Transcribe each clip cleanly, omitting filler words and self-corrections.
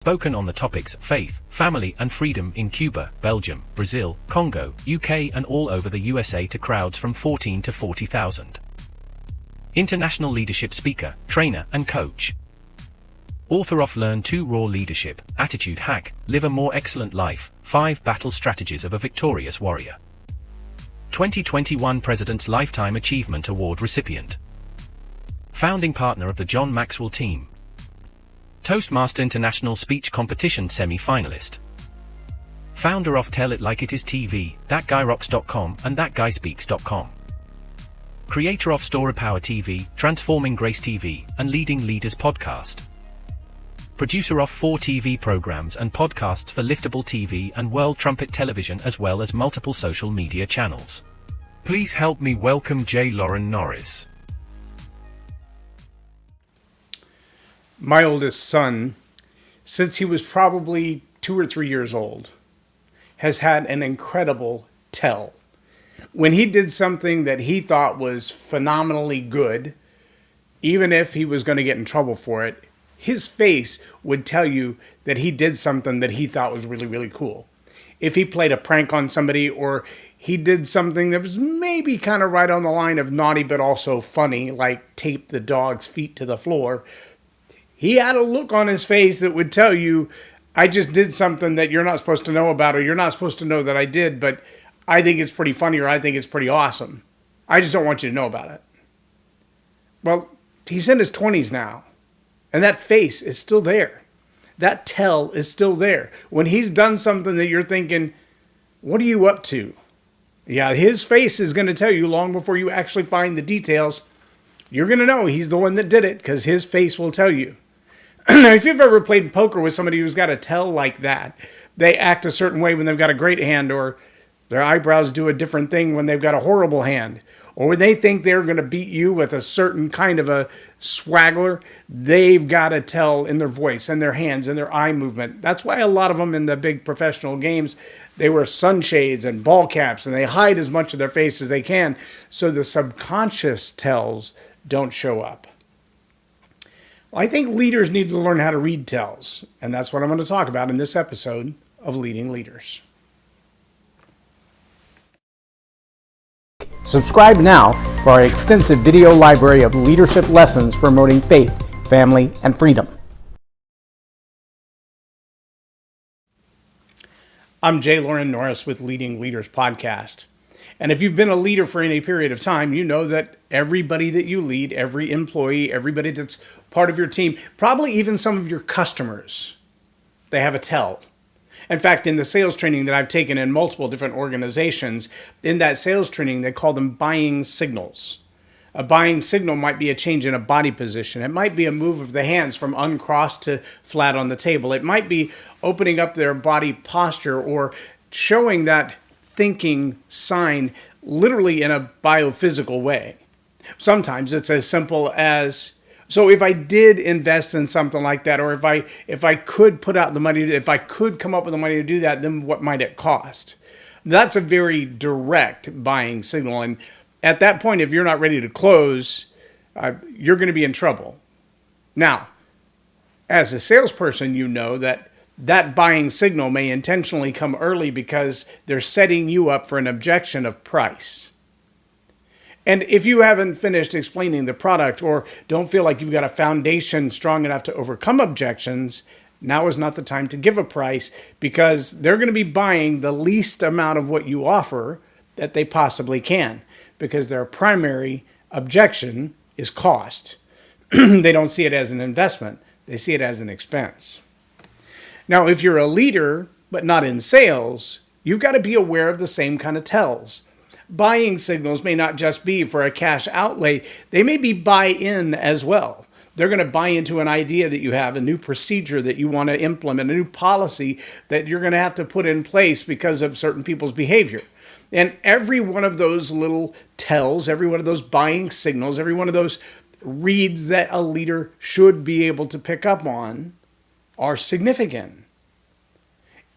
Spoken on the topics faith, family and freedom in Cuba, Belgium, Brazil, Congo, UK and all over the USA to crowds from 14 to 40,000. International leadership speaker, trainer and coach. Author of Learn to Raw Leadership, Attitude Hack, Live a More Excellent Life, 5 Battle Strategies of a Victorious Warrior. 2021 President's Lifetime Achievement Award recipient. Founding partner of the John Maxwell team. Toastmaster International Speech Competition semi-finalist. Founder of Tell It Like It Is TV, ThatGuyRocks.com and ThatGuySpeaks.com. Creator of Story Power TV, Transforming Grace TV, and Leading Leaders Podcast. Producer of 4 TV programs and podcasts for Liftable TV and World Trumpet Television as well as multiple social media channels. Please help me welcome J Loren Norris. My oldest son, since he was probably 2 or 3 years old, has had an incredible tell. When he did something that he thought was phenomenally good, even if he was going to get in trouble for it, his face would tell you that he did something that he thought was really, really cool. If he played a prank on somebody or he did something that was maybe kind of right on the line of naughty but also funny, like tape the dog's feet to the floor, he had a look on his face that would tell you, I just did something that you're not supposed to know about, or you're not supposed to know that I did, but I think it's pretty funny, or I think it's pretty awesome. I just don't want you to know about it. Well, he's in his 20s now, and that face is still there. That tell is still there. When he's done something that you're thinking, what are you up to? Yeah, his face is going to tell you long before you actually find the details. You're going to know he's the one that did it because his face will tell you. Now, if you've ever played poker with somebody who's got a tell like that, they act a certain way when they've got a great hand, or their eyebrows do a different thing when they've got a horrible hand, or when they think they're going to beat you with a certain kind of a swaggler, they've got a tell in their voice and their hands and their eye movement. That's why a lot of them in the big professional games, they wear sunshades and ball caps and they hide as much of their face as they can so the subconscious tells don't show up. Well, I think leaders need to learn how to read tells, and that's what I'm going to talk about in this episode of Leading Leaders. Subscribe now for our extensive video library of leadership lessons promoting faith, family, and freedom. I'm J Loren Norris with Leading Leaders Podcast. And if you've been a leader for any period of time, you know that everybody that you lead, every employee, everybody that's part of your team, probably even some of your customers, they have a tell. In fact, in the sales training that I've taken in multiple different organizations, in that sales training, they call them buying signals. A buying signal might be a change in a body position. It might be a move of the hands from uncrossed to flat on the table. It might be opening up their body posture or showing that thinking sign literally in a biophysical way. Sometimes it's as simple as, so if I did invest in something like that, or if I could put out the money, if I could come up with the money to do that, then what might it cost? That's a very direct buying signal. And at that point, if you're not ready to close, you're going to be in trouble. Now, as a salesperson, you know that buying signal may intentionally come early because they're setting you up for an objection of price. And if you haven't finished explaining the product or don't feel like you've got a foundation strong enough to overcome objections, now is not the time to give a price because they're going to be buying the least amount of what you offer that they possibly can because their primary objection is cost. They don't see it as an investment. They see it as an expense. Now, if you're a leader, but not in sales, you've got to be aware of the same kind of tells. Buying signals may not just be for a cash outlay. They may be buy-in as well. They're going to buy into an idea that you have, a new procedure that you want to implement, a new policy that you're going to have to put in place because of certain people's behavior. And every one of those little tells, every one of those buying signals, every one of those reads that a leader should be able to pick up on are significant.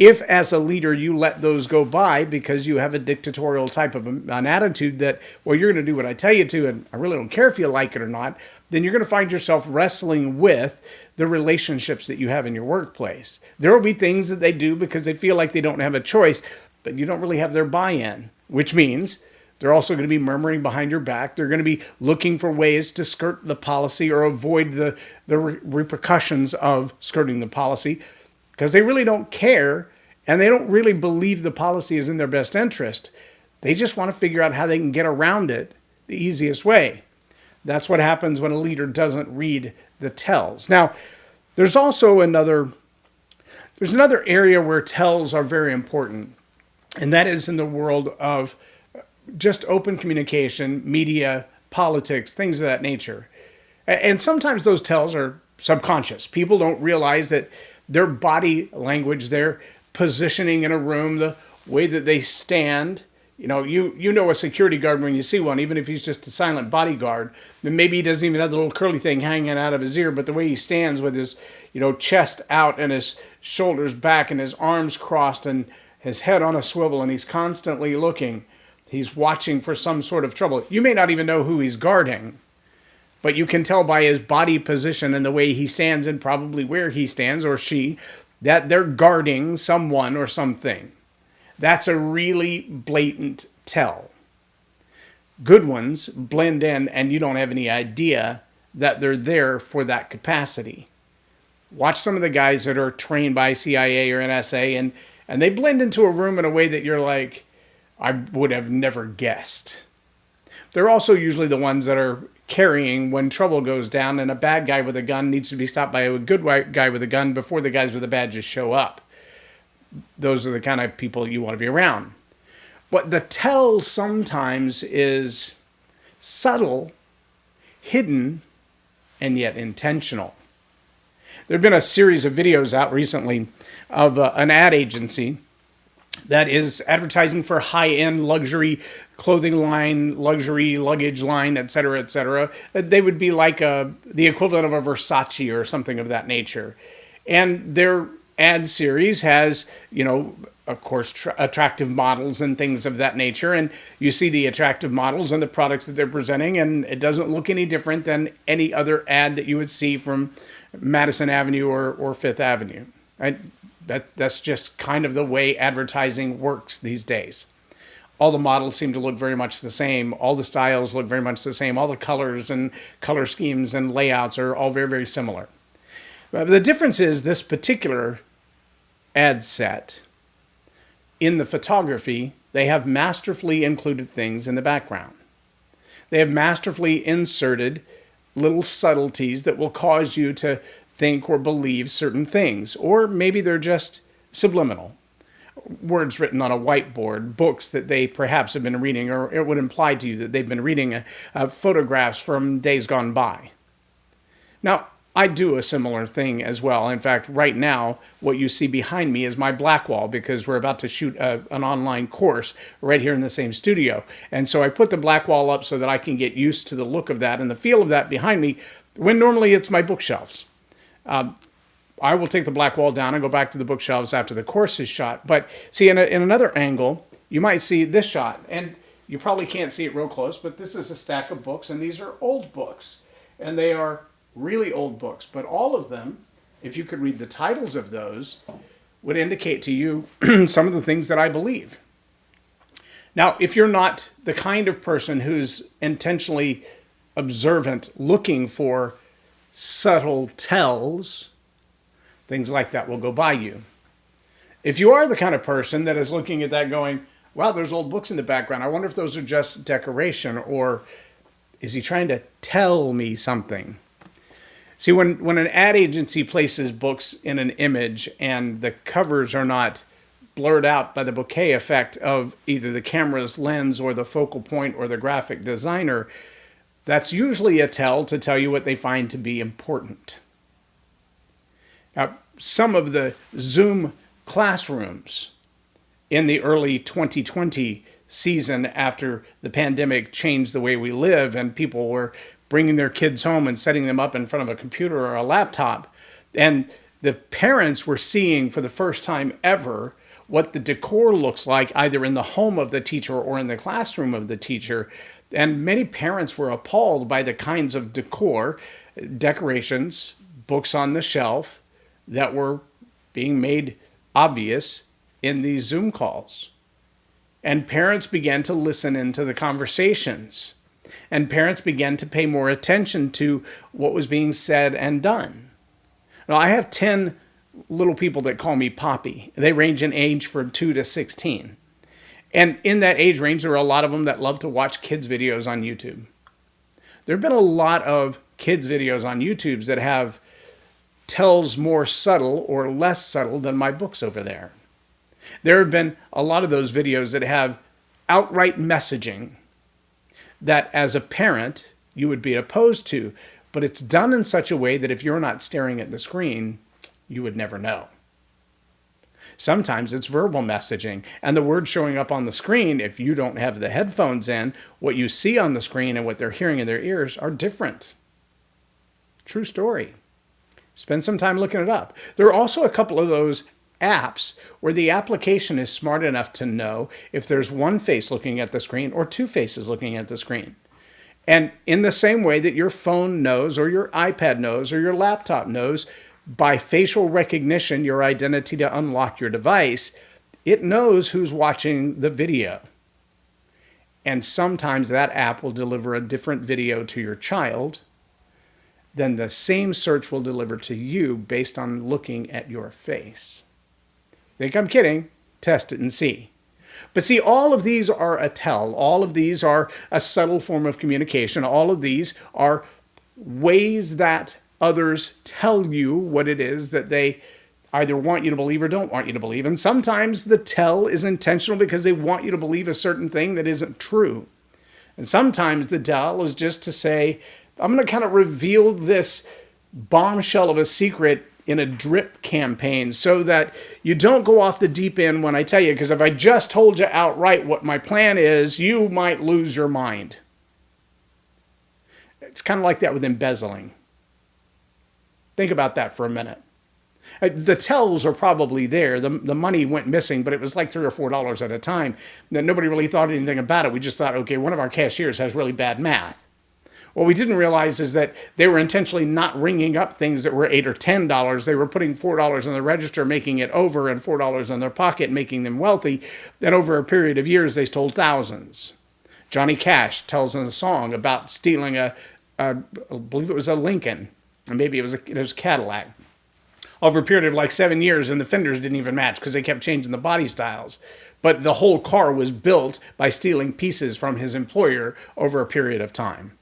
If as a leader you let those go by because you have a dictatorial type of an attitude that, well, you're going to do what I tell you to, and I really don't care if you like it or not, then you're going to find yourself wrestling with the relationships that you have in your workplace. There will be things that they do because they feel like they don't have a choice, but you don't really have their buy-in, which means they're also going to be murmuring behind your back. They're going to be looking for ways to skirt the policy or avoid the repercussions of skirting the policy because they really don't care and they don't really believe the policy is in their best interest. They just want to figure out how they can get around it the easiest way. That's what happens when a leader doesn't read the tells. Now, there's another area where tells are very important, and that is in the world of just open communication, media, politics, things of that nature. And sometimes those tells are subconscious. People don't realize that their body language, their positioning in a room, the way that they stand. You know a security guard when you see one, even if he's just a silent bodyguard. Then maybe he doesn't even have the little curly thing hanging out of his ear, but the way he stands with his, chest out and his shoulders back and his arms crossed and his head on a swivel, and he's constantly looking. He's watching for some sort of trouble. You may not even know who he's guarding, but you can tell by his body position and the way he stands and probably where he stands or she that they're guarding someone or something. That's a really blatant tell. Good ones blend in and you don't have any idea that they're there for that capacity. Watch some of the guys that are trained by CIA or NSA and they blend into a room in a way that you're like, I would have never guessed. They're also usually the ones that are carrying when trouble goes down and a bad guy with a gun needs to be stopped by a good guy with a gun before the guys with the badges show up. Those are the kind of people you want to be around. But the tell sometimes is subtle, hidden, and yet intentional. There have been a series of videos out recently of an ad agency that is advertising for high-end luxury clothing line, luxury luggage line, et cetera, et cetera. They would be like the equivalent of a Versace or something of that nature. And their ad series has, of course, attractive models and things of that nature. And you see the attractive models and the products that they're presenting, and it doesn't look any different than any other ad that you would see from Madison Avenue or Fifth Avenue. That's just kind of the way advertising works these days. All the models seem to look very much the same. All the styles look very much the same. All the colors and color schemes and layouts are all very, very similar. But the difference is this particular ad set, in the photography, they have masterfully included things in the background. They have masterfully inserted little subtleties that will cause you to think or believe certain things. Or maybe they're just subliminal. Words written on a whiteboard, books that they perhaps have been reading, or it would imply to you that they've been reading photographs from days gone by. Now, I do a similar thing as well. In fact, right now, what you see behind me is my black wall because we're about to shoot an online course right here in the same studio. And so I put the black wall up so that I can get used to the look of that and the feel of that behind me when normally it's my bookshelves. I will take the black wall down and go back to the bookshelves after the course is shot. But see, in another angle, you might see this shot. And you probably can't see it real close, but this is a stack of books, and these are old books. And they are really old books. But all of them, if you could read the titles of those, would indicate to you some of the things that I believe. Now, if you're not the kind of person who's intentionally observant, looking for subtle tells, things like that will go by you. If you are the kind of person that is looking at that going, wow, there's old books in the background. I wonder if those are just decoration, or is he trying to tell me something? See, when an ad agency places books in an image and the covers are not blurred out by the bokeh effect of either the camera's lens or the focal point or the graphic designer, that's usually a tell to tell you what they find to be important. Now, some of the Zoom classrooms in the early 2020 season, after the pandemic changed the way we live and people were bringing their kids home and setting them up in front of a computer or a laptop, and The parents were seeing for the first time ever what the decor looks like either in the home of the teacher or in the classroom of the teacher. And many parents were appalled by the kinds of decor, decorations, books on the shelf that were being made obvious in these Zoom calls. And parents began to listen into the conversations. And parents began to pay more attention to what was being said and done. Now, I have 10 little people that call me Poppy. They range in age from 2 to 16. And in that age range, there are a lot of them that love to watch kids' videos on YouTube. There have been a lot of kids' videos on YouTube that have tells more subtle or less subtle than my books over there. There have been a lot of those videos that have outright messaging that as a parent you would be opposed to, but it's done in such a way that if you're not staring at the screen, you would never know. Sometimes it's verbal messaging, and the words showing up on the screen, if you don't have the headphones in, what you see on the screen and what they're hearing in their ears are different. True story. Spend some time looking it up. There are also a couple of those apps where the application is smart enough to know if there's one face looking at the screen or two faces looking at the screen. And in the same way that your phone knows, or your iPad knows, or your laptop knows, by facial recognition, your identity to unlock your device, it knows who's watching the video. And sometimes that app will deliver a different video to your child than the same search will deliver to you based on looking at your face. Think I'm kidding? Test it and see. But see, all of these are a tell. All of these are a subtle form of communication. All of these are ways that others tell you what it is that they either want you to believe or don't want you to believe. And sometimes the tell is intentional because they want you to believe a certain thing that isn't true. And sometimes the tell is just to say, I'm going to kind of reveal this bombshell of a secret in a drip campaign so that you don't go off the deep end when I tell you, because if I just told you outright what my plan is, you might lose your mind. It's kind of like that with embezzling. Think about that for a minute. The tells are probably there. The money went missing, but it was like $3 or $4 at a time. Nobody really thought anything about it. We just thought, okay, one of our cashiers has really bad math. What we didn't realize is that they were intentionally not ringing up things that were $8 or $10. They were putting $4 in the register, making it over, and $4 in their pocket, making them wealthy. Then over a period of years, they stole thousands. Johnny Cash tells in a song about stealing I believe it was a Lincoln, and maybe it was a Cadillac, over a period of like 7 years, and the fenders didn't even match because they kept changing the body styles. But the whole car was built by stealing pieces from his employer over a period of time.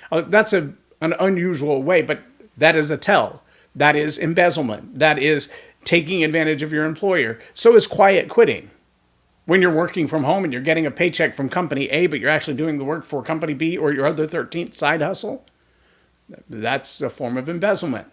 That's an unusual way, but that is a tell. That is embezzlement. That is taking advantage of your employer. So is quiet quitting. When you're working from home and you're getting a paycheck from company A, but you're actually doing the work for company B or your other 13th side hustle, that's a form of embezzlement.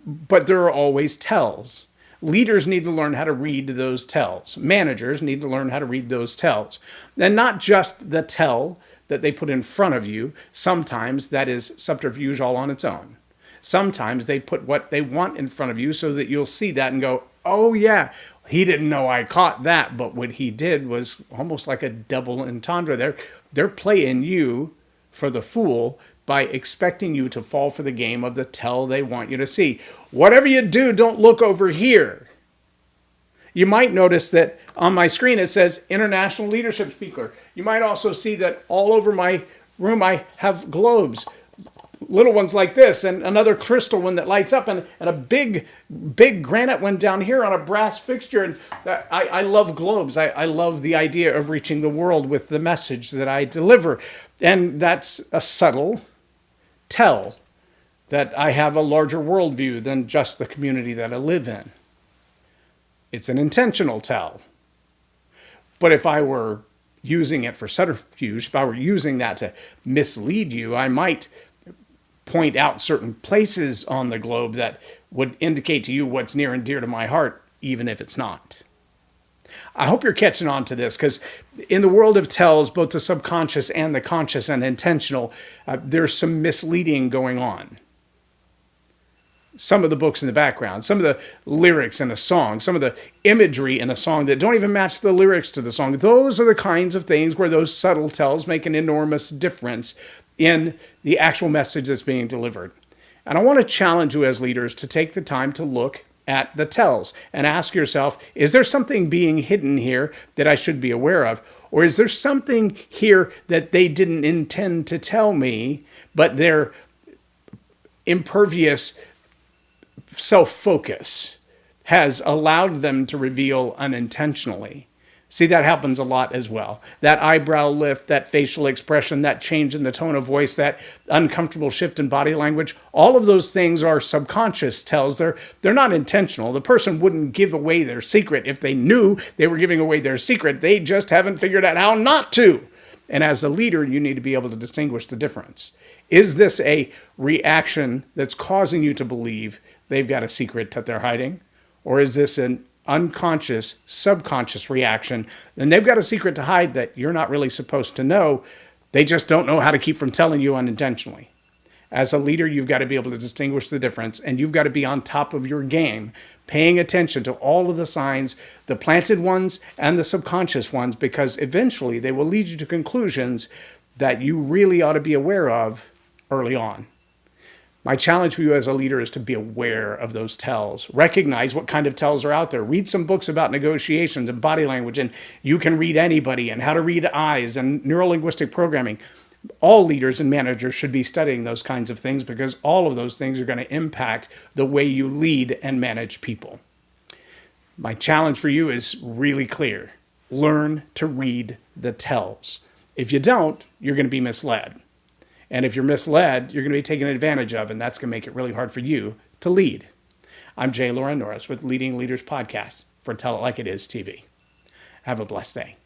But there are always tells. Leaders need to learn how to read those tells. Managers need to learn how to read those tells. And not just the tell that they put in front of you. Sometimes that is subterfuge all on its own. Sometimes they put what they want in front of you so that you'll see that and go, oh yeah, he didn't know I caught that, but what he did was almost like a double entendre. They're playing you for the fool by expecting you to fall for the game of the tell they want you to see. Whatever you do, don't look over here. You might notice that on my screen it says International Leadership Speaker. You might also see that all over my room I have globes, little ones like this, and another crystal one that lights up, and a big granite one down here on a brass fixture. And I love globes. I love the idea of reaching the world with the message that I deliver. And that's a subtle tell that I have a larger worldview than just the community that I live in. It's an intentional tell. But if I were using it for subterfuge, if I were using that to mislead you, I might point out certain places on the globe that would indicate to you what's near and dear to my heart, even if it's not. I hope you're catching on to this, because in the world of tells, both the subconscious and the conscious and intentional, there's some misleading going on. some of the books in the background, some of the lyrics in a song, some of the imagery in a song that don't even match the lyrics to the song. Those are the kinds of things where those subtle tells make an enormous difference in the actual message that's being delivered. And I want to challenge you as leaders to take the time to look at the tells and ask yourself, is there something being hidden here that I should be aware of? Or is there something here that they didn't intend to tell me, but their impervious self-focus has allowed them to reveal unintentionally? See, that happens a lot as well. That eyebrow lift, that facial expression, that change in the tone of voice, that uncomfortable shift in body language, all of those things are subconscious tells. They're not intentional. The person wouldn't give away their secret if they knew they were giving away their secret. They just haven't figured out how not to. And as a leader, you need to be able to distinguish the difference. Is this a reaction that's causing you to believe they've got a secret that they're hiding? Or is this an unconscious, subconscious reaction, and they've got a secret to hide that you're not really supposed to know? They just don't know how to keep from telling you unintentionally. As a leader, you've got to be able to distinguish the difference, and you've got to be on top of your game, paying attention to all of the signs, the planted ones and the subconscious ones, because eventually they will lead you to conclusions that you really ought to be aware of early on. My challenge for you as a leader is to be aware of those tells. Recognize what kind of tells are out there. Read some books about negotiations and body language, and you can read anybody, and how to read eyes and neuro-linguistic programming. All leaders and managers should be studying those kinds of things, because all of those things are going to impact the way you lead and manage people. My challenge for you is really clear. Learn to read the tells. If you don't, you're going to be misled. And if you're misled, you're going to be taken advantage of, and that's going to make it really hard for you to lead. I'm J Loren Norris with Leading Leaders Podcast for Tell It Like It Is TV. Have a blessed day.